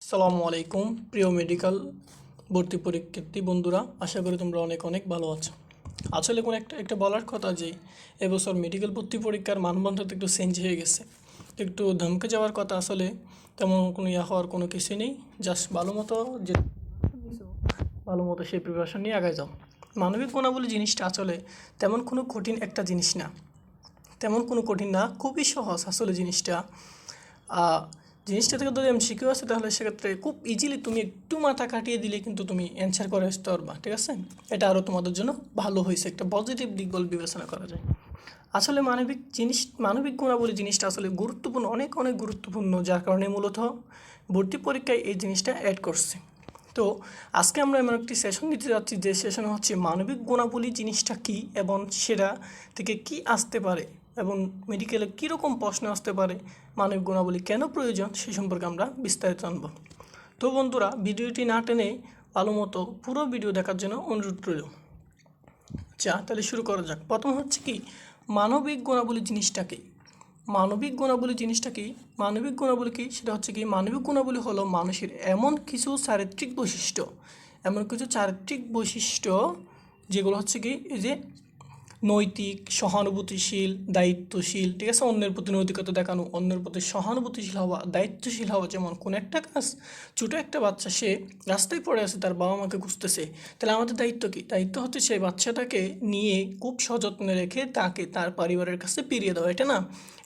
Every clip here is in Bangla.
সালামু আলাইকুম প্রিয় মেডিকেল ভর্তি পরীক্ষার্থী বন্ধুরা, আশা করি তোমরা অনেক অনেক ভালো আছো। আসলে কোনো একটা বলার কথা যে এবছর মেডিকেল ভর্তি পরীক্ষার মানদণ্ড একটু চেঞ্জ হয়ে গেছে, একটু ধমকে যাওয়ার কথা। আসলে তেমন কোনো হওয়ার কোনো কিছুই নেই। জাস্ট ভালো মতো যে ভালো মতো সেই প্রিপারেশন নিয়ে আগায় যাও। মানবিক গুণাবলী জিনিসটা আসলে তেমন কোনো কঠিন একটা জিনিস না, তেমন কোনো কঠিন না, খুবই সহজ আসলে জিনিসটা। জিনিসটা থেকে যদি এমসিকিউ আছে তাহলে সেক্ষেত্রে খুব ইজিলি তুমি একটু মাথা কাটিয়ে দিলে কিন্তু তুমি অ্যান্সার করে আসতে পারবা, ঠিক আছে। এটা আরও তোমাদের জন্য ভালো হয়েছে, একটা পজিটিভ দিক বলে বিবেচনা করা যায়। আসলে মানবিক গুণাবলী জিনিসটা আসলে গুরুত্বপূর্ণ, অনেক অনেক গুরুত্বপূর্ণ, যার কারণে মূলত ভর্তি পরীক্ষায় এই জিনিসটা অ্যাড করছে। তো আজকে আমরা এমন একটি সেশন দিতে যাচ্ছি যে সেশন হচ্ছে মানবিক গুণাবলী জিনিসটা কী এবং সেটা থেকে কি আসতে পারে এবং মেডিকেলে কীরকম প্রশ্ন আসতে পারে, মানবিক গুণাবলী কেন প্রয়োজন সে সম্পর্কে আমরা বিস্তারিত জানব। তো বন্ধুরা, ভিডিওটি না টেনে ভালো মতো পুরো ভিডিও দেখার জন্য অনুরোধ রইল। আচ্ছা, তাহলে শুরু করা যাক। প্রথম হচ্ছে কি মানবিক গুণাবলী জিনিসটা কী? মানবিক গুণাবলী জিনিসটা কি? মানবিক গুণাবলী কি? সেটা হচ্ছে কি মানবিক গুণাবলী হলো মানুষের এমন কিছু চারিত্রিক বৈশিষ্ট্য যেগুলো হচ্ছে কি এই যে নৈতিক, সহানুভূতিশীল, দায়িত্বশীল, ঠিক আছে। অন্যের প্রতি নৈতিকতা দেখানো, অন্যের প্রতি সহানুভূতিশীল হওয়া, দায়িত্বশীল হওয়া। যেমন কোনো একটা কাজ, ছোটো একটা বাচ্চা সে রাস্তায় পড়ে আছে, তার বাবা মাকে খুঁজতেছে, তাহলে আমাদের দায়িত্ব কী? দায়িত্ব হচ্ছে সেই বাচ্চাটাকে নিয়ে খুব সযত্নে রেখে তাকে তার পরিবারের কাছে ফিরিয়ে দেওয়া, এটা না,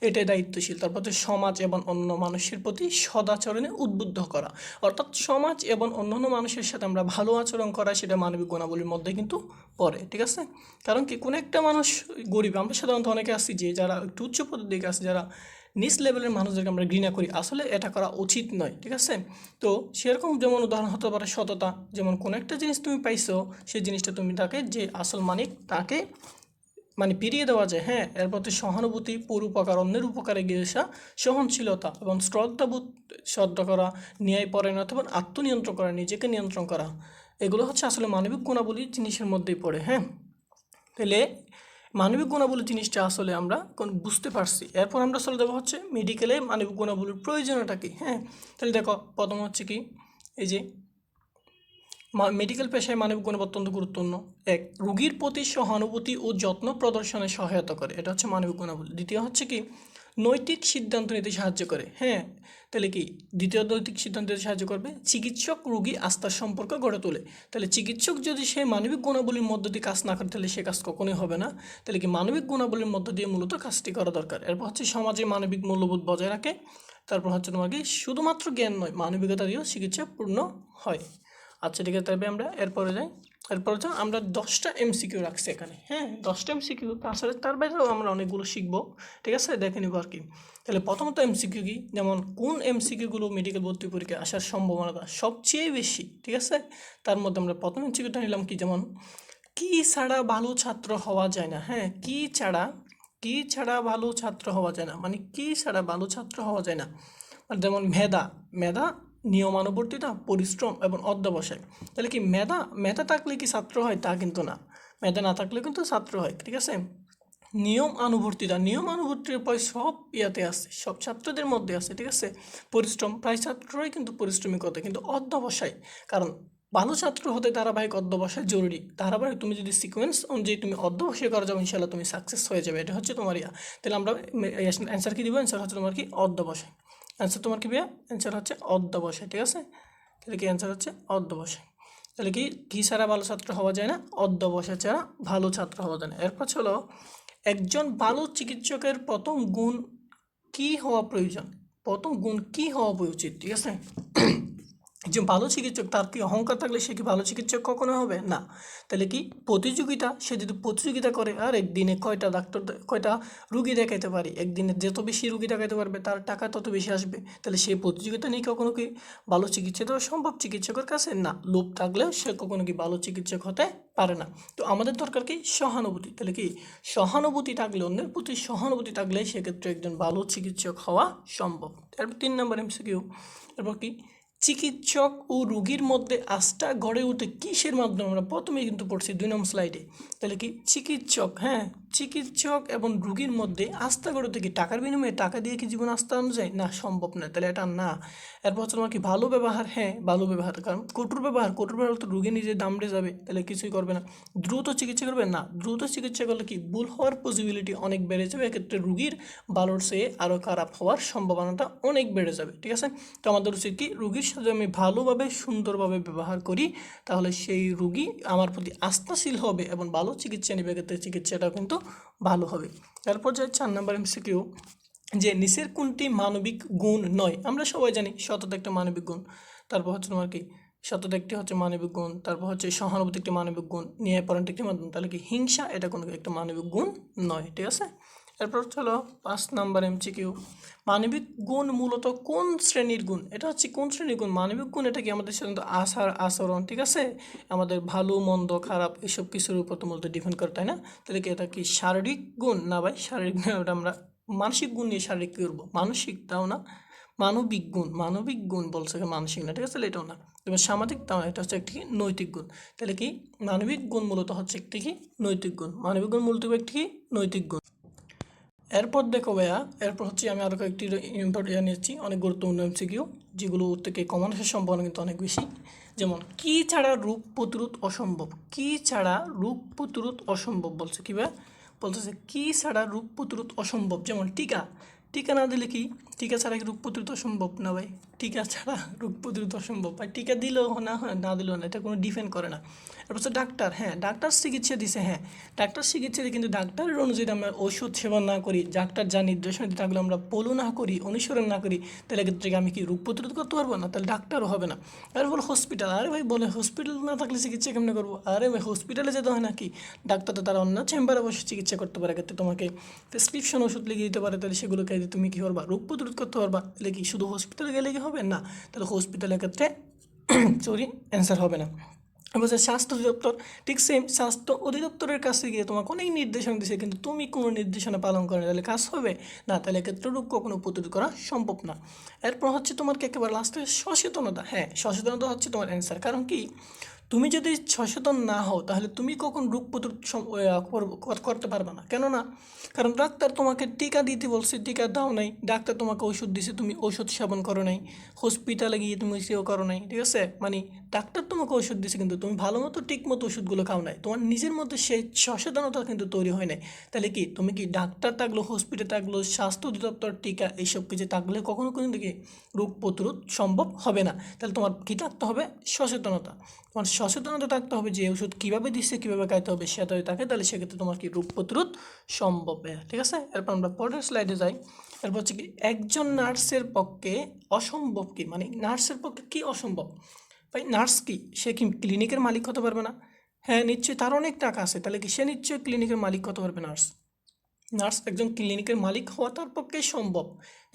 এটাই দায়িত্বশীল। তারপর হচ্ছে সমাজ এবং অন্য মানুষের প্রতি সদাচরণে উদ্বুদ্ধ করা, অর্থাৎ সমাজ এবং অন্যান্য মানুষের সাথে আমরা ভালো আচরণ করা, সেটা মানবিক গুণাবলীর মধ্যে কিন্তু পড়ে, ঠিক আছে। কারণ কি কোনো একটা মানুষ গরিব, আমরা সাধারণত অনেকে আসছি যে যারা একটু উচ্চ পদের দিকে আছে, যারা নিচ লেভেলের মানুষদেরকে আমরা ঘৃণা করি, আসলে এটা করা উচিত নয়, ঠিক আছে। তো সেরকম যেমন উদাহরণ হতে পারে সততা। যেমন কোনো একটা জিনিস তুমি পাইছো, সেই জিনিসটা তুমি তাকে, যে আসল মালিক, তাকে মানে ফিরিয়ে দেওয়া যায়, হ্যাঁ। এর প্রতি সহানুভূতি, পরোপকার, অন্যের উপকারে গিয়ে আসা, সহনশীলতা এবং শ্রদ্ধাবোধ, শ্রদ্ধা করা, ন্যায়পরায়ণতা এবং আত্মনিয়ন্ত্রণ করা, নিজেকে নিয়ন্ত্রণ করা, এগুলো হচ্ছে আসলে মানবিক গুণাবলী জিনিসের মধ্যেই পড়ে, হ্যাঁ। তাহলে মানবিক গুণাবলী জিনিসটা আসলে আমরা বুঝতে পারছি। এরপর আমরা চলে যাবো হচ্ছে মেডিকেলে মানবিক গুণাবলীর প্রয়োজনীয়তা কী, হ্যাঁ। তাহলে দেখো, প্রথম হচ্ছে কি এই যে মেডিকেল পেশায় মানবিক গুণ অত্যন্ত গুরুত্বপূর্ণ। এক, রোগীর প্রতি সহানুভূতি ও যত্ন প্রদর্শনে সহায়তা করে, এটা হচ্ছে মানবিক গুণাবলী। দ্বিতীয় হচ্ছে কি নৈতিক সিদ্ধান্ত নিতে সাহায্য করে, হ্যাঁ। তাহলে কি দ্বিতীয় নৈতিক সিদ্ধান্ত নিতে সাহায্য করবে? চিকিৎসক রোগী আস্থার সম্পর্ক গড়ে তোলে। তাহলে চিকিৎসক যদি সে মানবিক গুণাবলীর মধ্য দিয়ে কাজ না করে, তাহলে সে কাজ কখনোই হবে না। তাহলে কি মানবিক গুণাবলীর মধ্য দিয়ে মূলত কাজটি করা দরকার। এরপর হচ্ছে সমাজে মানবিক মূল্যবোধ বজায় রাখে। তারপর হচ্ছে তোমার কি শুধুমাত্র জ্ঞান নয়, মানবিকতা দিয়েও চিকিৎসা পূর্ণ হয়। আচ্ছা, ঠিক আছে, তবে আমরা এরপরে যাই। এরপরে তো আমরা 10টা এমসিকিউ রাখছি এখানে, হ্যাঁ। 10টা এমসিকিউ, আসলে তার বাইরেও আমরা অনেকগুলো শিখবো, ঠিক আছে, দেখে নিব আর কি। তাহলে প্রথমত এমসিকিউ কি, যেমন কোন এমসিকিউগুলো মেডিকেল ভর্তি পরীক্ষায় আসার সম্ভাবনা সবচেয়ে বেশি, ঠিক আছে। তার মধ্যে আমরা প্রথম এমসিকিউটা নিলাম কি, যেমন কি ছাড়া ভালো ছাত্র হওয়া যায় না, হ্যাঁ। কি ছাড়া ভালো ছাত্র হওয়া যায় না, মানে কি ছাড়া ভালো ছাত্র হওয়া যায় না। আর যেমন মেধা, মেধা, নিয়মানুবর্তিতা, পরিশ্রম এবং অধ্যবসায়। তাহলে কি মেধা থাকলে কি ছাত্র হয়? তা কিন্তু না। মেধা না থাকলে কিন্তু ছাত্র হয়, ঠিক আছে। নিয়মানুবর্তিতা প্রায় সব ইয়াতে আছে, সব ছাত্রদের মধ্যে আছে, ঠিক আছে। পরিশ্রম, প্রায় ছাত্রই কিন্তু পরিশ্রমী করতে, কিন্তু অধ্যবসায়, কারণ ভালো ছাত্র হতে ধারাবাহিক অধ্যবসায় জরুরি। ধারাবাহিক তুমি যদি সিকোয়েন্স অনুযায়ী তুমি অধ্যবসায় করা যাবে, ইনশাল্লাহ তুমি সাকসেস হয়ে যাবে। এটা হচ্ছে তোমার ইয়া। তাহলে আমরা অ্যান্সার কি দিব? অ্যান্সার হচ্ছে তোমার কি অধ্যবসায়। অ্যান্সার তোমার কি ভাইয়া? অ্যান্সার হচ্ছে অধ্যবসায়, ঠিক আছে। তাহলে কি অ্যান্সার হচ্ছে অধ্যবসায়। তাহলে কি ছাড়া ভালো ছাত্র হওয়া যায় না? অধ্যবসায় ছাড়া ভালো ছাত্র হওয়া যায় না। এরপর হলো একজন ভালো চিকিৎসকের প্রথম গুণ কি হওয়া প্রয়োজন? প্রথম গুণ কি হওয়া উচিত, ঠিক আছে। একজন ভালো চিকিৎসক, তার কি অহংকার থাকলে সে কি ভালো চিকিৎসক কখনো হবে না? তাহলে কি প্রতিযোগিতা, সে যদি প্রতিযোগিতা করে আর একদিনে কয়টা রুগী দেখাইতে পারি, একদিনে যত বেশি রুগী দেখাইতে পারবে তার টাকা তত বেশি আসবে, তাহলে সেই প্রতিযোগিতা নিয়ে কখনো কি ভালো চিকিৎসা দেওয়া সম্ভব চিকিৎসকের কাছে? না। লোভ থাকলেও সে কখনো কি ভালো চিকিৎসক হতে পারে না। তো আমাদের দরকার কি সহানুভূতি। তাহলে কি সহানুভূতি থাকলে, অন্যের প্রতি সহানুভূতি থাকলে সেক্ষেত্রে একজন ভালো চিকিৎসক হওয়া সম্ভব। এরপর 3 নম্বর এমসিকিউ। এরপর কি চিকিৎসক ও রোগীর মধ্যে আস্থা গড়ে ওঠে কিসের মাধ্যমে? আমরা প্রথমেই কিন্তু পড়ছি 2 নম্বর স্লাইডে। তাহলে কি চিকিৎসক, হ্যাঁ, চিকিৎসক এবং রোগীর মধ্যে আস্থা গড়ে ওঠে কি টাকার বিনিময়ে? টাকা দিয়ে কি জীবন আস্থা আনা যায়? না, সম্ভব নয়। তাহলে এটা না। এরপর হচ্ছে তোমার কি ভালো ব্যবহার? হ্যাঁ, ভালো ব্যবহার। কারণ কঠোর ব্যবহার তো রোগী নিজে দামড়ে যাবে, তাহলে কিছুই করবে না। দ্রুত চিকিৎসা করবে? না, দ্রুত চিকিৎসা করলে কি ভুল হওয়ার পসিবিলিটি অনেক বেড়ে যাবে, এক্ষেত্রে রোগীর ভালোর চেয়ে আরও খারাপ হওয়ার সম্ভাবনাটা অনেক বেড়ে যাবে। ঠিক আছে, তো আমাদের উচিত কি রোগীর সাথে আমি ভালোভাবে সুন্দরভাবে ব্যবহার করি, তাহলে সেই রোগী আমার প্রতি আস্থাশীল হবে এবং ভালো চিকিৎসা নেবে, এক্ষেত্রে চিকিৎসাটা কিন্তু ভালো হবে। তারপর যে 4 নম্বর এমসিকিউ, যে নিচের কোনটি মানবিক গুণ নয়? আমরা সবাই জানি সততা একটা মানবিক গুণ। তারপর হচ্ছে তোমার কি সততা একটি হচ্ছে মানবিক গুণ, তারপর হচ্ছে সহানুভূতি একটি মানবিক গুণ, ন্যায়পরায়ণতা একটি মানবিক গুণ। তাহলে কি হিংসা এটা কোনো একটা মানবিক গুণ নয়। ঠিক আছে, এরপর চলো 5 নাম্বার এমসিকিউ, মানবিক গুণ মূলত কোন শ্রেণীর গুণ? এটা হচ্ছে কোন শ্রেণীর গুণ? মানবিক গুণ এটা কি আমাদের সাধারণত আচরণ, ঠিক আছে, আমাদের ভালো মন্দ খারাপ এসব কিছুর উপর তো মূলত ডিপেন্ড করে, তাই না? তাহলে কি এটা কি শারীরিক গুণ? না ভাই, শারীরিক গুণ ওটা আমরা মানসিক গুণ নিয়ে শারীরিক কী করবো? মানসিক, তাও না। মানবিক গুণ বলছে, মানসিক না, ঠিক আছে, এটাও না। তবে সামাজিক, তাও না, এটা হচ্ছে একটি নৈতিক গুণ। তাহলে কি মানবিক গুণ মূলত হচ্ছে একটি কি নৈতিক গুণ, মানবিক গুণ মূলত একটি কি নৈতিক গুণ। এরপর দেখো ভাইয়া, এরপর হচ্ছে আমি আরও কয়েকটি ইম্পর্টেন্ট নিয়েছি, অনেক গুরুত্বপূর্ণ এমসিকিউ, যেগুলো থেকে কমন আসার সম্ভাবনা কিন্তু অনেক বেশি। যেমন কি ছাড়া রোগ প্রতিরোধ অসম্ভব? কি ছাড়া রোগ প্রতিরোধ অসম্ভব বলছে, কী ভাই বলতেছে? কি ছাড়া রোগ প্রতিরোধ অসম্ভব? যেমন টিকা, টিকা না দিলে কি, টিকা ছাড়া কি রোগ প্রতিরোধ অসম্ভব? না ভাই, টিকা ছাড়া রোগ প্রতিরোধ অসম্ভব। ভাই টিকা দিলেও না হয়, না দিলেও না, এটা কোনো ডিফেন্ড করে না। এরপর হচ্ছে ডাক্তার, হ্যাঁ, ডাক্তার চিকিৎসা দিছে, হ্যাঁ, ডাক্তার চিকিৎসা দিয়ে, কিন্তু ডাক্তারের অনুযায়ী আমরা ওষুধ সেবন না করি, ডাক্তার যা নির্দেশনা দিতে থাকলে আমরা ফলো না করি, অনুসরণ না করি, তাহলে ক্ষেত্রে আমি কি রোগ প্রতিরোধ করতে পারবো না? তাহলে ডাক্তারও হবে না। আর বলো হসপিটাল, আরে ভাই বলে হসপিটাল না থাকলে চিকিৎসা কেমনে করবো? আরে ভাই হসপিটালে যেতে হয় নাকি? ডাক্তার তো তারা অন্য চেম্বারে বসে চিকিৎসা করতে পারে, ক্ষেত্রে তোমাকে প্রেসক্রিপশন ওষুধ লিখে দিতে পারে, তাহলে সেগুলো খেয়ে তুমি কী করবা? রোগ প্রতিরোধ করতে পারবা। তাহলে কি শুধু হসপিটালে গেলে কি হবে? না, তাহলে হসপিটালের ক্ষেত্রে সরি অ্যান্সার হবে না। এবার স্বাস্থ্য অধিদপ্তর, ঠিক সেম, স্বাস্থ্য অধিদপ্তরের কাছে গিয়ে তোমাকে অনেক নির্দেশনা দিচ্ছে, কিন্তু তুমি কোনো নির্দেশনা পালন করো না, তাহলে কাজ হবে না, তাহলে এক্ষেত্রে রোগ কখনো প্রতিরোধ করা সম্ভব না। এরপর হচ্ছে তোমার কি একেবারে লাস্টে সচেতনতা, হ্যাঁ, সচেতনতা হচ্ছে তোমার অ্যান্সার। কারণ কি তুমি যদি সচেতন না হও, তাহলে তুমি কখন রোগ প্রতিরোধ করতে পারবে না। কেন না? কারণ ডাক্তার তোমাকে টিকা দিতে বলছে, টিকা দাও নাই, ডাক্তার তোমাকে ওষুধ দিছে, তুমি ওষুধ সেবন করো নাই, হসপিটালে গিয়ে তুমি সেও করো নাই, ঠিক আছে, মানে ডাক্তার তোমাকে ওষুধ দিছে কিন্তু তুমি ভালো মতো ঠিক মতো ওষুধগুলো খাও নাই, তোমার নিজের মধ্যে সেই সচেতনতা কিন্তু তৈরি হয় নাই। তাহলে কি তুমি কি ডাক্তার থাকলো, হসপিটাল থাকলো, স্বাস্থ্য অধিদপ্তর, টিকা, এইসব কিছু থাকলে কখনো কিন্তু কি রোগ প্রতিরোধ সম্ভব হবে না। তাহলে তোমার কী থাকতে হবে? সচেতনতা। তোমার সচেতনতা থাকতে হবে যে ওষুধ কীভাবে দিচ্ছে, কীভাবে খাইতে হবে সেটা যদি থাকে, তাহলে সেক্ষেত্রে তোমার কি রোগ প্রতিরোধ সম্ভব। ঠিক আছে, এরপর আমরা পরের স্লাইডে যাই। এরপর হচ্ছে কি একজন নার্সের পক্ষে অসম্ভব কি, মানে নার্সের পক্ষে কি অসম্ভব? ভাই নার্স কি, সে কি ক্লিনিকের মালিক হতে পারবে না? হ্যাঁ নিশ্চয়ই, তার অনেক টাকা আছে, তাহলে কি সে নিশ্চয়ই ক্লিনিকের মালিক হতে পারবে। নার্স একজন ক্লিনিকের মালিক হওয়া তার পক্ষে সম্ভব।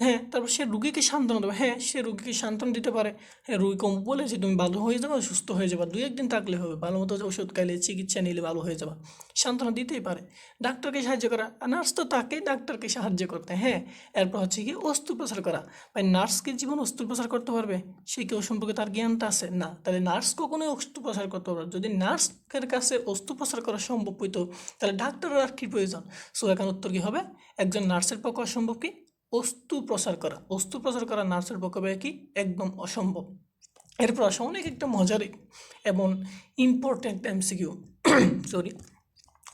হ্যাঁ, তারপর সে রুগীকে সান্ত্বনা দেবে, হ্যাঁ সে রুগীকে সান্ত্বনা দিতে পারে, হ্যাঁ রুগী কম বলে যে তুমি ভালো হয়ে যাবে, সুস্থ হয়ে যাবে, 2-1 দিন থাকলে হবে, ভালো মতো ওষুধ খাইলে চিকিৎসা নিলে ভালো হয়ে যাবে, সান্ত্বনা দিতেই পারে। ডাক্তারকে সাহায্য করা, নার্স তো তাকে ডাক্তারকে সাহায্য করতে। হ্যাঁ, এরপর হচ্ছে কি অস্ত্রোপচার করা, ভাই নার্সকে জীবন অস্ত্রোপচার করতে পারবে? সে কি ও সম্পর্কে তার জ্ঞানটা আছে? না, তাহলে নার্স কখনোই অস্ত্রোপচার করতে পারবে। যদি নার্সের কাছে অস্ত্রোপচার করা সম্ভব হইতো, তাহলে ডাক্তারের আর কি প্রয়োজন? সো এখানে উত্তর কি হবে? একজন নার্সের পক্ষে অসম্ভব কি অস্ত্রোপচার করা, অস্ত্রোপচার করা নার্সের পক্ষে কি একদম অসম্ভব। এরপর আসা অনেক একটা মজার এবং ইম্পর্ট্যান্ট এমসিকিউ, সরি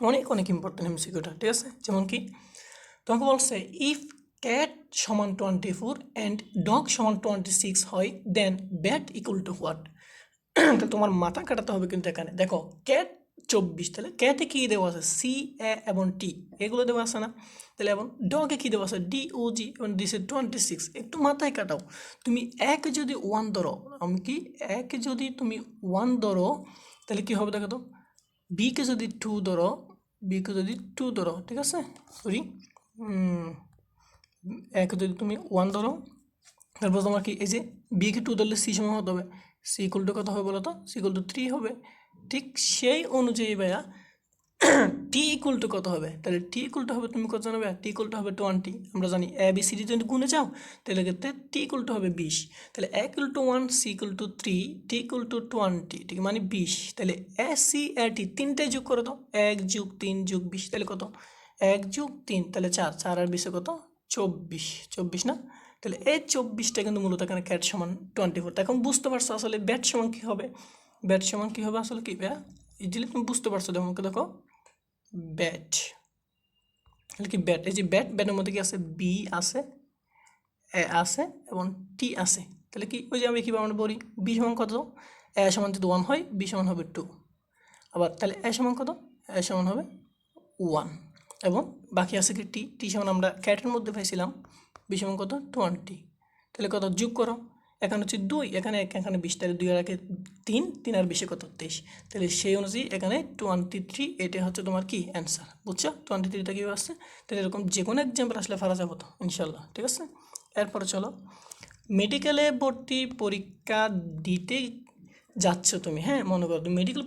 অনেক ইম্পর্ট্যান্ট এমসিকিউটা, ঠিক আছে। যেমন কি তোমাকে বলছে ইফ ক্যাট সমান 24 অ্যান্ড ডগ সমান 26 হয় দেন ব্যাট ইকুয়াল টু হোয়াট? তো তোমার মাথা কাটাতে হবে কিন্তু এখানে। দেখো ক্যাট 24, তাহলে ক্যাটে কী দেওয়া আছে? সি, এ এবং টি, এগুলো দেওয়া আছে না? তাহলে এবং ডগে কী দেওয়া আছে? ডি, ও, জি এবং দিছে 26। একটু মাথায় কাটাও। তুমি এক যদি 1 ধরো, আমি কি এক যদি তুমি 1 ধরো, তাহলে কী হবে দেখো তো, বিকে যদি 2 ধরো, বিকে যদি 2 ধরো, ঠিক আছে, সরি এক যদি তুমি 1 ধরো, তারপর তোমার কি এই যে বিকে 2 ধরলে সি সমান হতে হবে, সি ইকুয়াল টু কত হবে বলো তো? সি ইকুয়াল টু 3 হবে। ঠিক সেই অনুযায়ী ভাইয়া টি ইকুয়াল টু কত হবে? তাহলে টি ইকুয়াল টু হবে, তুমি কত জানাবে? টি ইকুয়াল টু হবে 20। আমরা জানি এ বি সি ডি যদি গুণে যাও তাহলে ক্ষেত্রে টি ইকুয়াল টু হবে 20। তাহলে A equal to 1, C equal to 3, T equal to 20, ঠিক মানে 20। তাহলে এ সি এ টি তিনটাই যোগ করে দাও, 1 + 3 + 20, তাহলে কত? 1 + 3 তাহলে 4, 4 আর 20 কত? 24, 24 না? তাহলে এই 24টা কিন্তু মূলত এখানে ক্যাট সমান 24। এখন বুঝতে পারছো আসলে ব্যাট সমান কী হবে? ব্যাট সমান কী হবে আসলে কি? ইজিলি তুমি বুঝতে পারছো, দেখো ব্যাট, তাহলে কি ব্যাট, এই যে ব্যাট, ব্যাটের মধ্যে কি আছে? বি আছে, এ আছে এবং টি আছে। তাহলে কি ওই যে আমি কীভাবে আমরা বলি, বি সমান কত? এ সমান যদি 1 হয়, বি সমান হবে 2। আবার তাহলে এ সমান কত? এ সমান হবে 1। এবং বাকি আছে কি টি, টি সমান আমরা ক্যাটের মধ্যে পাইছিলাম বি সমান কত? 20। তাহলে কত? যোগ করো, এখানে হচ্ছে 2, এখানে 1, এখানে 20, তাহলে 2 আর 1 3, 3 আর 20 কত? 23। তাহলে সেই অনুযায়ী এখানে 23, এটা হচ্ছে তোমার কি অ্যান্সার, বুঝছো? 23টা কীভাবে আসছে? তাহলে এরকম যে কোনো এক্সাম্পল আসলে ফারা যাবো তো ইনশাল্লাহ, ঠিক আছে? এরপরে চলো, মেডিকেলে ভর্তি পরীক্ষা দিতে যাচ্ছ তুমি, হ্যাঁ মনে করো তুমি মেডিকেল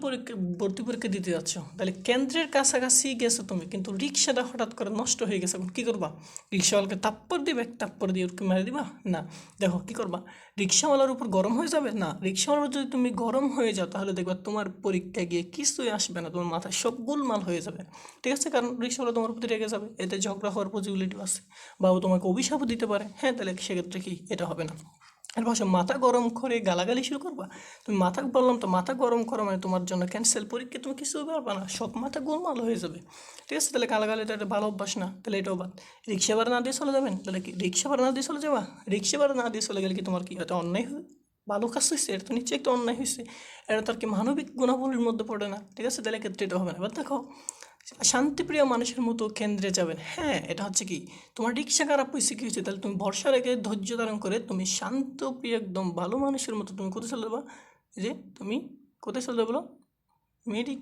ভর্তি পরীক্ষা দিতে যাচ্ছ, তাহলে কেন্দ্রের কাছাকাছি গেছো তুমি, কিন্তু রিক্সাটা হঠাৎ করে নষ্ট হয়ে গেছে, এখন কী করবা? রিক্সাওয়ালাকে থাপ্পড় দিবে, থাপ্পড় দিয়ে ওকে মেরে দিবা? না, দেখো কী করবা, রিক্সাওয়ালার উপর গরম হয়ে যাবে না, রিক্সাওয়ালার যদি তুমি গরম হয়ে যাও তাহলে দেখবা তোমার পরীক্ষায় গিয়ে কিছুই আসবে না, তোমার মাথায় সব গোলমাল হয়ে যাবে, ঠিক আছে? কারণ রিক্সাওয়ালা তোমার প্রতি রেগে যাবে, এতে ঝগড়া হওয়ার পসিবিলিটি আছে, বা ও তোমাকে অভিশাপও দিতে পারে, হ্যাঁ? তাহলে সেক্ষেত্রে কি এটা হবে না। আর বসে মাথা গরম করে গালাগালি শুরু করবা, তুমি মাথা বললাম তো, মাথা গরম করো মানে তোমার জন্য ক্যান্সেল, পরীক্ষা তুমি কিছু পারবা না, সব মাথা গোলমাল হয়ে যাবে, ঠিক আছে? তাহলে গালাগালি তো একটা ভালো অভ্যাস না, তাহলে এটাও বাদ। রিক্সা ভাড়া না দিয়ে চলে যাবেন, তাহলে কি রিক্সা ভাড়া না দিয়ে চলে যাবা? রিক্সা ভাড়া না দিয়ে চলে গেলে কি তোমার কি হয়তো অন্যায় হবে? ভালো কাজ হয়েছে, এটা তো নিশ্চয়ই একটা অন্যায় হয়েছে, এটা তার কি মানবিক গুণাবলীর মধ্যে পড়ে না, ঠিক আছে? তাহলে ক্ষেত্রে এটা হবে না। এবার দেখো, শান্তিপ্রিয় মানুষের মতো কেন্দ্রে যাবেন, হ্যাঁ এটা হচ্ছে কি, তোমার রিক্সা খারাপ হয়েছে, কী হয়েছে? তাহলে তুমি ভরসা রেখে ধৈর্য ধারণ করে তুমি শান্তপ্রিয় একদম ভালো মানুষের মতো তুমি কোথায় চলে যাবা? যে তুমি কোথায় চলে যাবো? মেডিক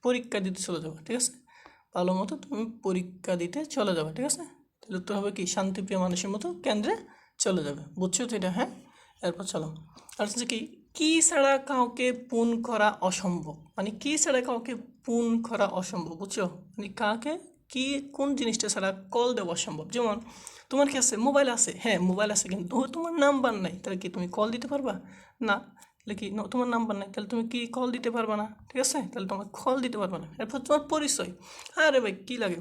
পরীক্ষা দিতে চলে যাবে, ঠিক আছে? ভালো মতো তুমি পরীক্ষা দিতে চলে যাবে, ঠিক আছে? তাহলে তো হবে কি, শান্তিপ্রিয় মানুষের মতো কেন্দ্রে চলে যাবে, বুঝছো তো এটা? হ্যাঁ, এরপর চলো, আর হচ্ছে কি, কি ছাড়া কাউকে পূন করা অসম্ভব, মানে কি ছাড়া কাউকে পূন করা অসম্ভব, বুঝছো? মানে কাকে কি, কোন জিনিসটা ছাড়া কল দেওয়া অসম্ভব। যেমন তোমার কি আছে? মোবাইল আছে, হ্যাঁ মোবাইল আছে, কিন্তু তোমার নাম্বার নাই, তাহলে কি তুমি কল দিতে পারবা? না। তাহলে কি তোমার নাম্বার নাই, তাহলে তুমি কি কল দিতে পারবা না, ঠিক আছে? তাহলে তোমার কল দিতে পারবা না। এরপর তোমার পরিচয়, আরে ভাই কী লাগে,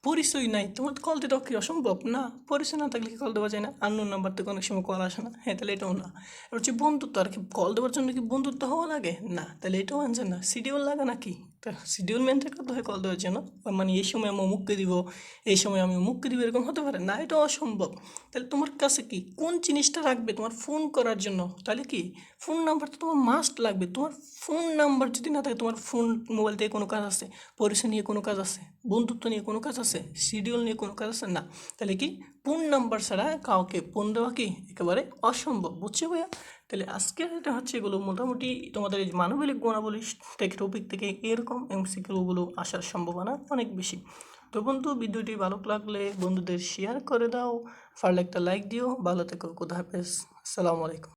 পরিচয় নাই তোমার কল দিতে কি অসম্ভব? না, পরিচয় না থাকলে কি কল দেওয়া যায় না? আননোন নাম্বার থেকে অনেক সময় কল আসে না, হ্যাঁ তাহলে এটাও না। এবার হচ্ছে বন্ধুত্ব, আর কি কল দেওয়ার জন্য কি বন্ধুত্ব হওয়া লাগে? না, তাহলে এটাও আনছে না। শিডিউল লাগে নাকি? তা শিডিউল মেনটেন করতে হয় কল দেওয়ার জন্য, মানে এই সময় আমি অমুককে দিব, এই সময় আমি অমুককে দিব, এরকম হতে পারে না, এটা অসম্ভব। তাহলে তোমার কাছে কি কোন জিনিসটা রাখবে তোমার ফোন করার জন্য? তাহলে কি ফোন নাম্বার তো তোমার মাস্ট লাগবে। তোমার ফোন নাম্বার যদি না থাকে, তোমার ফোন মোবাইল থেকে কোনো কাজ আছে? পরিচয় নিয়ে কোনো কাজ আছে? বন্ধুত্ব নিয়ে কোনো কাজ আছে? শিডিউল নিয়ে কোনো কাজ আছে? না। তাহলে কি ফোন নাম্বার ছাড়া কাউকে ফোন দেওয়া কি একেবারে অসম্ভব, বুঝছো ভাইয়া? তাহলে আজকের এটা হচ্ছে, এগুলো মোটামুটি তোমাদের এই মানবিক গুণাবলী থেকে টপিক থেকে এরকম এমসিকিউগুলো আসার সম্ভাবনা অনেক বেশি। তো বন্ধু, ভিডিওটি ভালো লাগলে বন্ধুদের শেয়ার করে দাও, পারলে একটা লাইক দিও। ভালো থেকো, খুদা হাফেজ, আসসালামু আলাইকুম।